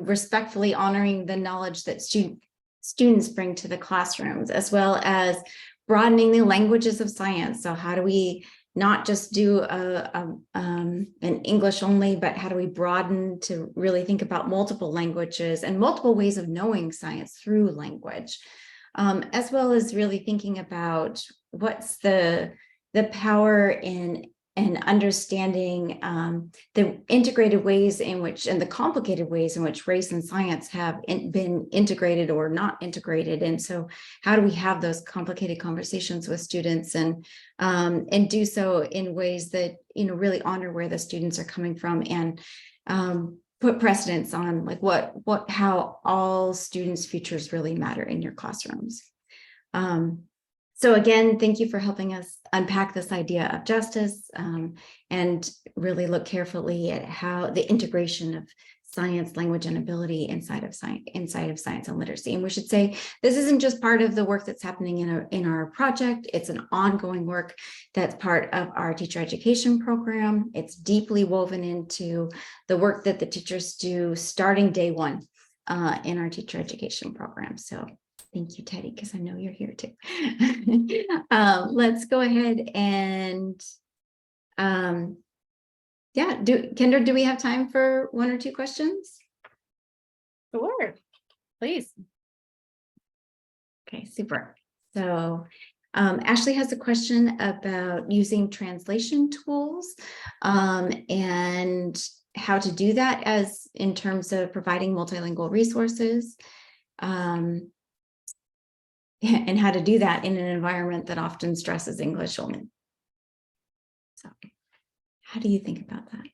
respectfully honoring the knowledge that students bring to the classrooms, as well as broadening the languages of science. So how do we not just do an English only, but how do we broaden to really think about multiple languages and multiple ways of knowing science through language, as well as really thinking about what's the power in understanding the integrated ways in which, and the complicated ways in which race and science have been integrated or not integrated. And so how do we have those complicated conversations with students and do so in ways that, really honor where the students are coming from, and put precedence on like how all students' futures really matter in your classrooms. So again, thank you for helping us unpack this idea of justice and really look carefully at how the integration of science, language, and ability inside of science and literacy. And we should say this isn't just part of the work that's happening in our project. It's an ongoing work that's part of our teacher education program. It's deeply woven into the work that the teachers do starting day one in our teacher education program. So thank you, Teddy, because I know you're here too. Let's go ahead and yeah, Kendra, do we have time for 1 or 2 questions? Sure, please. Okay, super. So Ashley has a question about using translation tools and how to do that as in terms of providing multilingual resources and how to do that in an environment that often stresses English only. So how do you think about that?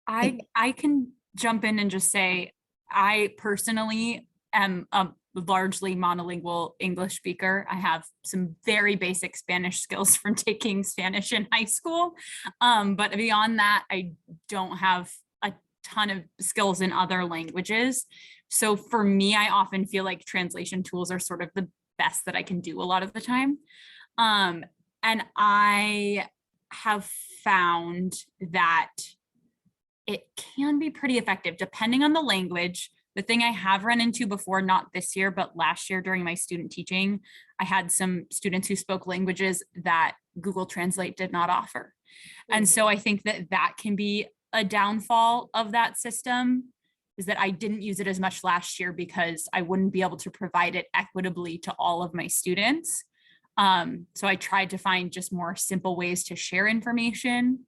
I can jump in and just say, I personally am a largely monolingual English speaker. I have some very basic Spanish skills from taking Spanish in high school. But beyond that, I don't have a ton of skills in other languages. So for me, I often feel like translation tools are sort of the best that I can do a lot of the time. And I have found that it can be pretty effective depending on the language. The thing I have run into before, not this year, but last year during my student teaching, I had some students who spoke languages that Google Translate did not offer. And so I think that that can be a downfall of that system, is that I didn't use it as much last year because I wouldn't be able to provide it equitably to all of my students. So I tried to find just more simple ways to share information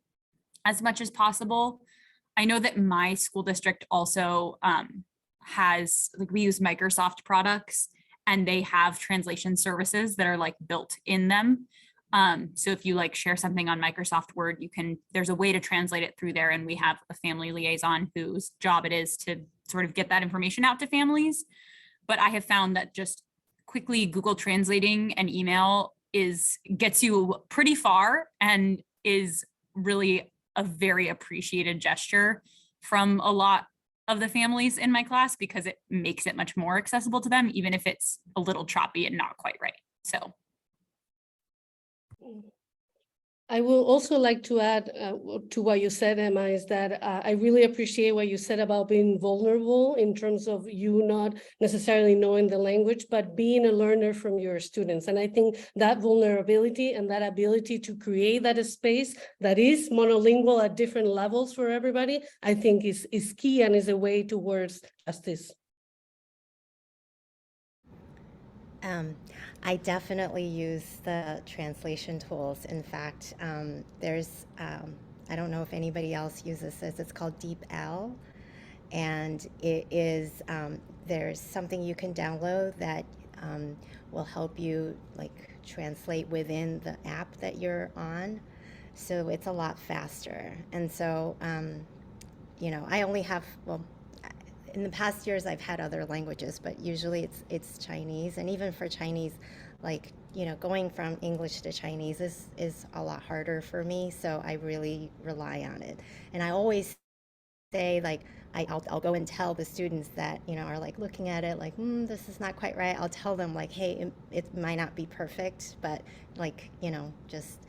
as much as possible. I know that my school district also has, like, we use Microsoft products and they have translation services that are like built in them. So if you like share something on Microsoft Word, there's a way to translate it through there. And we have a family liaison whose job it is to sort of get that information out to families. But I have found that just quickly Google translating an email gets you pretty far and is really a very appreciated gesture from a lot of the families in my class, because it makes it much more accessible to them, even if it's a little choppy and not quite right. So I will also like to add to what you said, Emma, is that I really appreciate what you said about being vulnerable in terms of you not necessarily knowing the language, but being a learner from your students. And I think that vulnerability and that ability to create that space that is monolingual at different levels for everybody, I think is key and is a way towards justice. I definitely use the translation tools. In fact, there's, I don't know if anybody else uses this, it's called DeepL. And it is, there's something you can download that will help you like translate within the app that you're on. So it's a lot faster. And so, you know, I only have, well, in the past years, I've had other languages, but usually it's Chinese. And even for Chinese, like, you know, going from English to Chinese is a lot harder for me. So I really rely on it. And I always say, like, I'll go and tell the students that, you know, are like looking at it like, this is not quite right. I'll tell them like, hey, it might not be perfect, but like, you know, just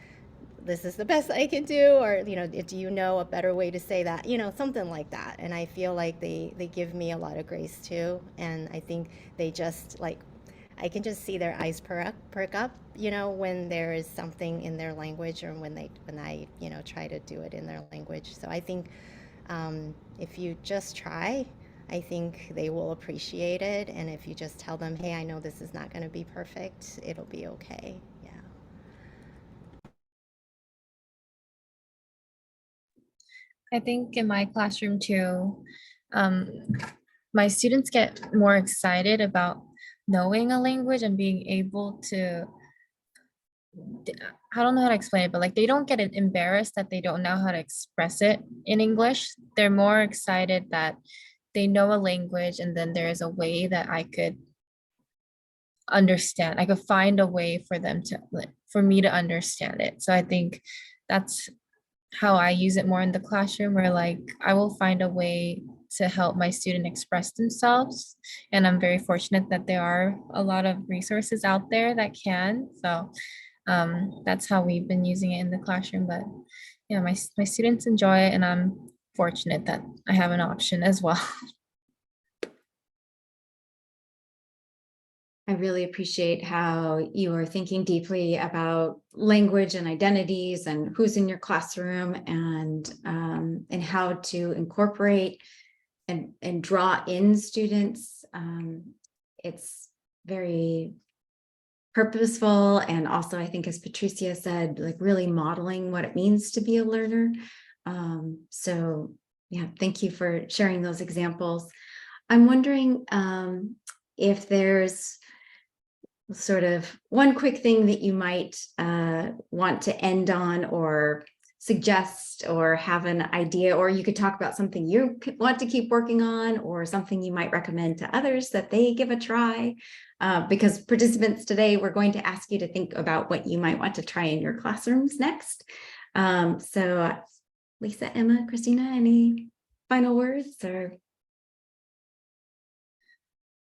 this is the best I can do, or, you know, do you know a better way to say that, you know, something like that. And I feel like they give me a lot of grace too. And I think they just like, I can just see their eyes perk up, you know, when there is something in their language, or when I, you know, try to do it in their language. So I think if you just try, I think they will appreciate it. And if you just tell them, hey, I know this is not going to be perfect, it'll be okay. Yeah. I think in my classroom too, my students get more excited about knowing a language and being able to I don't know how to explain it, but like they don't get embarrassed that they don't know how to express it in English. They're more excited that they know a language and then there is a way that I could understand. I could find a way for them to, for me to understand it. So I think that's how I use it more in the classroom, where like I will find a way to help my student express themselves. And I'm very fortunate that there are a lot of resources out there that can. So that's how we've been using it in the classroom. But yeah, my students enjoy it, and I'm fortunate that I have an option as well. I really appreciate how you are thinking deeply about language and identities and who's in your classroom, and how to incorporate and draw in students. It's very purposeful, and also I think, as Patricia said, like really modeling what it means to be a learner. So yeah, thank you for sharing those examples. I'm wondering if there's sort of one quick thing that you might want to end on, or suggest, or have an idea, or you could talk about something you want to keep working on, or something you might recommend to others that they give a try. Because participants today, we're going to ask you to think about what you might want to try in your classrooms next. So Lisa, Emma, Christina, any final words? Or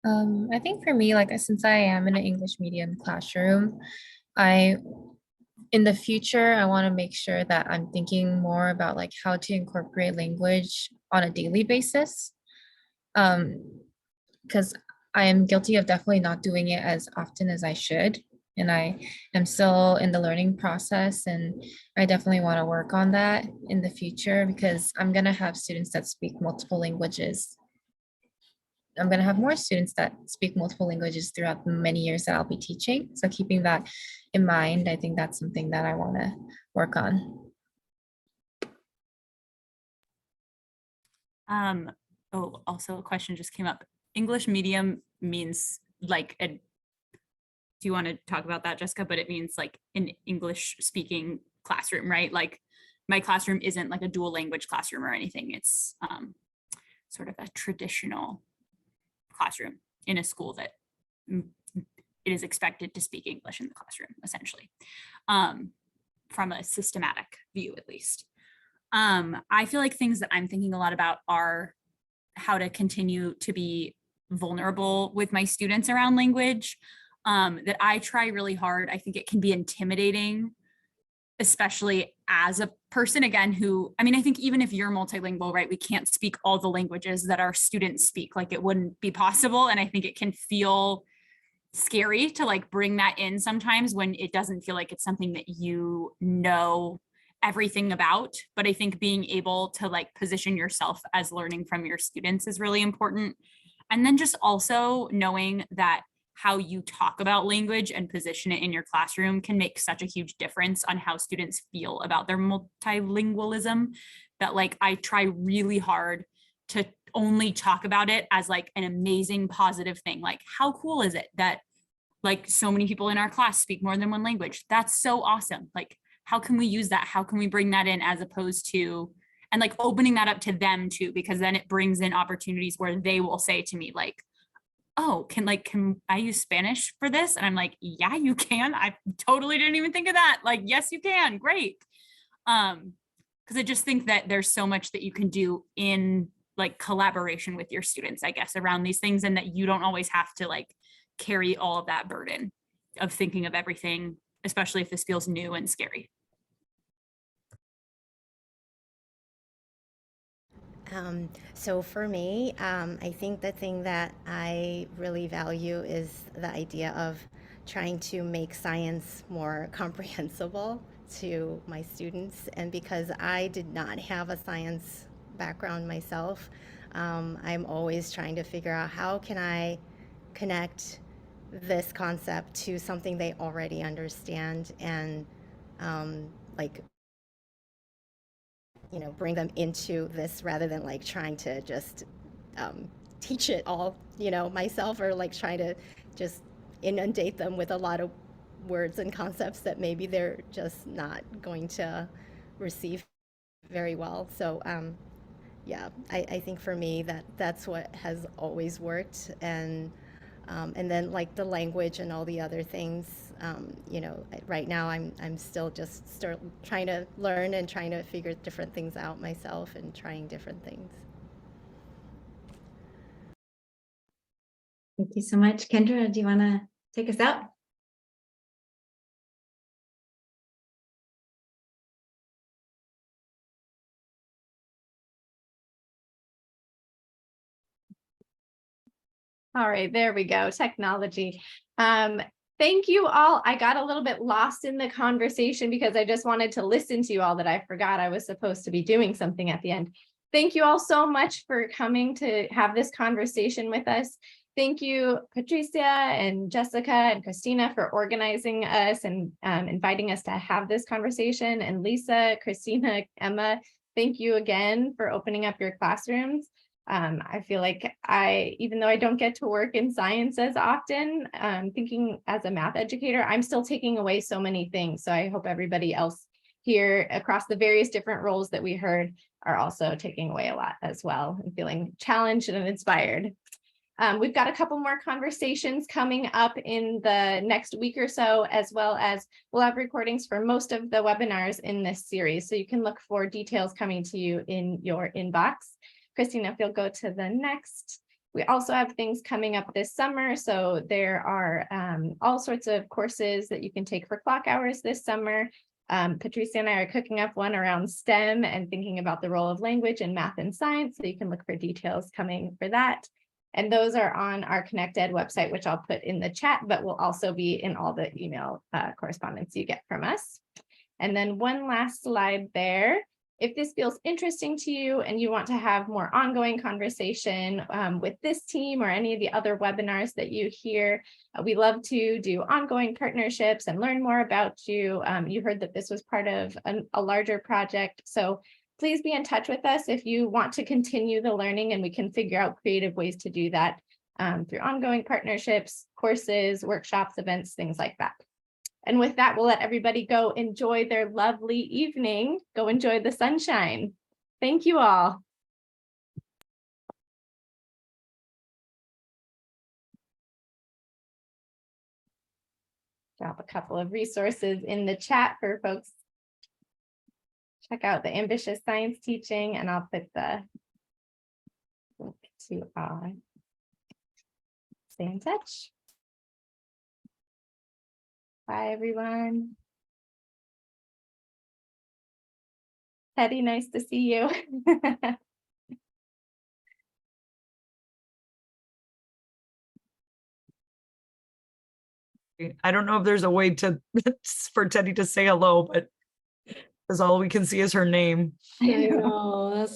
I think for me, like since I am in an English medium classroom, in the future, I want to make sure that I'm thinking more about like how to incorporate language on a daily basis. Because I am guilty of definitely not doing it as often as I should. And I am still in the learning process, and I definitely want to work on that in the future, because I'm going to have students that speak multiple languages. I'm going to have more students that speak multiple languages throughout the many years that I'll be teaching. So keeping that in mind, I think that's something that I want to work on. Oh, also a question just came up. English medium means like, do you want to talk about that, Jessica? But it means like an English speaking classroom, right? Like my classroom isn't like a dual language classroom or anything. It's sort of a traditional classroom in a school that it is expected to speak English in the classroom, essentially, from a systematic view, at least. I feel like things that I'm thinking a lot about are how to continue to be vulnerable with my students around language, that I try really hard. I think it can be intimidating, especially as a person, again, who, I mean, I think even if you're multilingual, right, we can't speak all the languages that our students speak, like it wouldn't be possible. And I think it can feel scary to like bring that in sometimes when it doesn't feel like it's something that you know everything about. But I think being able to like position yourself as learning from your students is really important. And then just also knowing that how you talk about language and position it in your classroom can make such a huge difference on how students feel about their multilingualism, that like I try really hard to only talk about it as like an amazing positive thing. Like, how cool is it that like so many people in our class speak more than one language? That's so awesome. Like, how can we use that? How can we bring that in, as opposed to, and like opening that up to them too, because then it brings in opportunities where they will say to me like, oh, can I use Spanish for this? And I'm like, yeah, you can. I totally didn't even think of that. Like, yes, you can. Great. Because I just think that there's so much that you can do in like collaboration with your students, I guess, around these things, and that you don't always have to like carry all of that burden of thinking of everything, especially if this feels new and scary. So for me, I think the thing that I really value is the idea of trying to make science more comprehensible to my students. And because I did not have a science background myself, I'm always trying to figure out how can I connect this concept to something they already understand, and like, you know, bring them into this rather than like trying to just teach it all, you know, myself, or like trying to just inundate them with a lot of words and concepts that maybe they're just not going to receive very well. So yeah, I think for me that's what has always worked. And then like the language and all the other things, you know, right now I'm still just trying to learn and trying to figure different things out myself and trying different things. Thank you so much. Kendra, do you want to take us out? All right, there we go. Technology. Thank you all. I got a little bit lost in the conversation because I just wanted to listen to you all, that I forgot I was supposed to be doing something at the end. Thank you all so much for coming to have this conversation with us. Thank you, Patricia and Jessica and Christina, for organizing us and inviting us to have this conversation. And Lisa, Christina, Emma, thank you again for opening up your classrooms. I feel like even though I don't get to work in science as often, thinking as a math educator, I'm still taking away so many things. So I hope everybody else here across the various different roles that we heard are also taking away a lot as well and feeling challenged and inspired. We've got a couple more conversations coming up in the next week or so, as well as we'll have recordings for most of the webinars in this series. So you can look for details coming to you in your inbox. Christina, if you'll go to the next. We also have things coming up this summer. So there are all sorts of courses that you can take for clock hours this summer. Patricia and I are cooking up one around STEM and thinking about the role of language in math and science. So you can look for details coming for that. And those are on our ConnectEd website, which I'll put in the chat, but will also be in all the email correspondence you get from us. And then one last slide there. If this feels interesting to you and you want to have more ongoing conversation with this team or any of the other webinars that you hear, we love to do ongoing partnerships and learn more about you. You heard that this was part of a larger project. So please be in touch with us if you want to continue the learning, and we can figure out creative ways to do that through ongoing partnerships, courses, workshops, events, things like that. And with that, we'll let everybody go enjoy their lovely evening. Go enjoy the sunshine. Thank you all. Drop a couple of resources in the chat for folks. Check out the Ambitious Science Teaching, and I'll put the link to stay in touch. Bye, everyone. Teddy, nice to see you. I don't know if there's a way to for Teddy to say hello, but because all we can see is her name. I know, that's